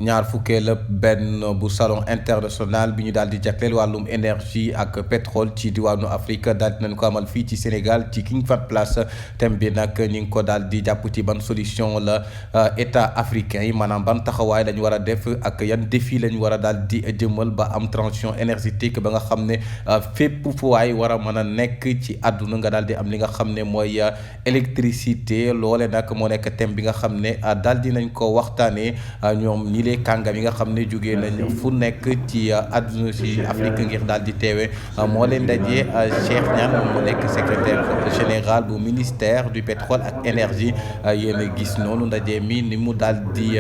ñaar fukkeel benn bu salon international bi ñu daal di jagleel wàllum énergie ak pétrole ci diwaanu Afrique daal di nañ ko amal fii ci Sénégal ci King Fahd Palace. thème bi nag ñi ngi ko daal di jàpp ci ban solution la état africain yi maanaam ban taxawaay lañ war a def ak yan défi lañ war a daal di jëmal ba am transition énergétique ba nga xam ne fépp fu waay war a mën a nekk ci àdduna nga daal di am li nga xam ne mooy électricité loole nag moo nekk thème bi nga xam ne daal di nañ ko waxtaanee ñoom ñi lee kàngam yi nga xam ne jógee nañ fu nekk ci àdduna si Afrique ngir daal di teewe moo leen dajee Cheikh Niane moom mu nekk secrétaire général bu ministère du pétrole ak énergie yéen a gis noonu ndaje mi ni mu daal di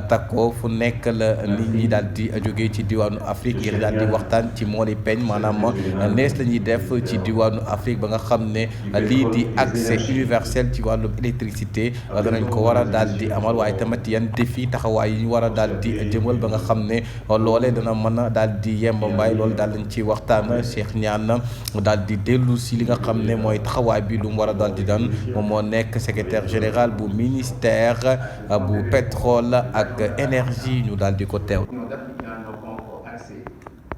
takkoo fu nekk la nit ñi daal di jógee ci diwaanu Afrique ngir daal di waxtaan ci mooli peñ maanaam nees la ñuy def ci diwaanu Afrique ba nga xam ne lii di accès universel ci wàllum électricité danañ ko war a daal di amal waaye tamit yan défi taxawaay yi ñu war a daal di jëmal ba nga xam ne loolee dana mën a daal di yemba mbaay loolu daal lañ ci waxtaan Cheikh Niane daal di dellu si li nga xam ne mooy taxawaay bi lu mu war a daal di daan moom moo nekk secrétaire général bu ministère bu pétrole ak énergie ñu daal di ko teew. D'Africains n'ont pas encore accès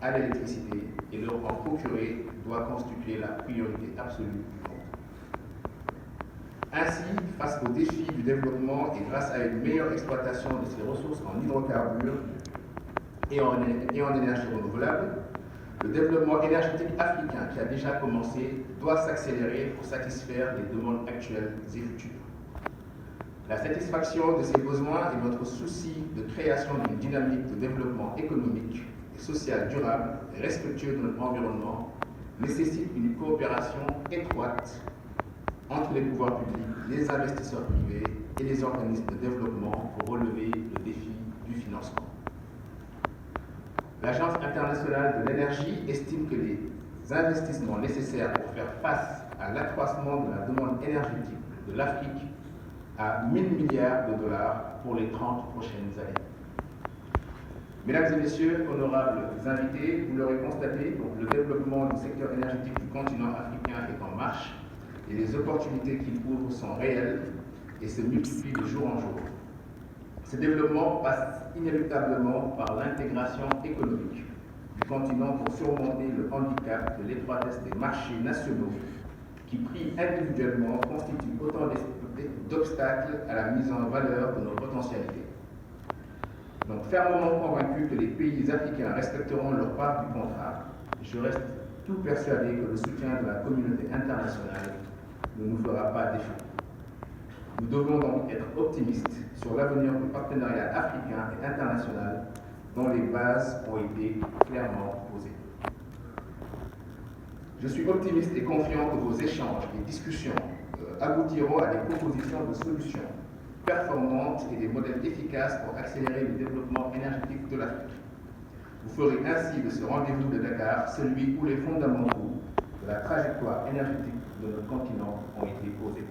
à l'électricité et leur en procurer doit constituer la priorité absolue du monde. Ainsi, face aux défis du développement et grâce à une meilleure exploitation de ces ressources en hydrocarbures et en énergie renouvelable, le développement énergétique africain qui a déjà commencé doit s'accélérer pour satisfaire les demandes actuelles et futures. La satisfaction de ces besoins et notre souci de création d'une dynamique de développement économique et social durable et respectueux de notre environnement nécessite une coopération étroite entre les pouvoirs publics, les investisseurs privés et les organismes de développement pour relever le défi du financement. L'Agence internationale de l'énergie estime que les investissements nécessaires pour faire face à l'accroissement de la demande énergétique de l'Afrique à 1 000 milliards de dollars pour les 30 prochaines années. Mesdames et messieurs, honorables invités, vous l'aurez constaté, donc, le développement du secteur énergétique du continent africain est en marche et les opportunités qu'il ouvre sont réelles et se multiplient de jour en jour. Ce développement passe inéluctablement par l'intégration économique du continent pour surmonter le handicap de l'étroitesse des marchés nationaux qui, pris individuellement, constituent autant d'obstacles à la mise en valeur de nos potentialités. Donc, fermement convaincu que les pays africains respecteront leur part du contrat, je reste tout persuadé que le soutien de la communauté internationale ne nous fera pas défaut. Nous devons donc être optimistes sur l'avenir du partenariat africain et international dont les bases ont été clairement posées. Je suis optimiste et confiant que vos échanges et discussions aboutiront à des propositions de solutions performantes et des modèles efficaces pour accélérer le développement énergétique de l'Afrique. Vous ferez ainsi de ce rendez-vous de Dakar celui où les fondamentaux de la trajectoire énergétique de notre continent ont été posés.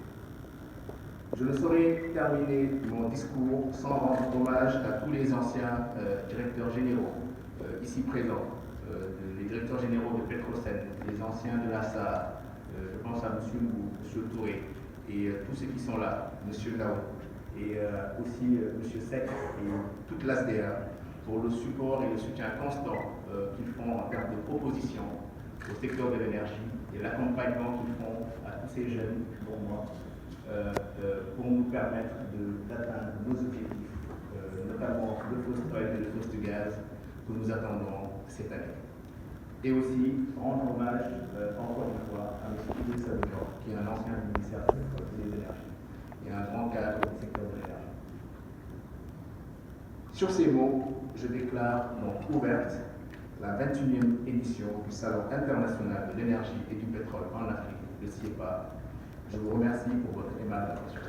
Je ne saurais terminer mon discours sans rendre hommage à tous les anciens directeurs généraux ici présents, les directeurs généraux de Petrosen, les anciens de l'ASA, je pense à M. Mbou, M. Touré, et tous ceux qui sont là, M. Lao, et aussi M. Sek et toute l'ASDA, pour le support et le soutien constant qu'ils font en termes de propositions au secteur de l'énergie et l'accompagnement qu'ils font à tous ces jeunes, pour moi, pour nous permettre d'atteindre nos objectifs, notamment le post-oil et le post-gaz que nous attendons cette année. Et aussi rendre hommage, encore une fois, à M. Idriss Seck, qui est un ancien du ministère des Énergies et un grand cadre du secteur de l'énergie. Sur ces mots, je déclare donc ouverte la 21e édition du Salon international de l'énergie et du pétrole en Afrique, le CIEPA. Je vous remercie pour votre aimable attention.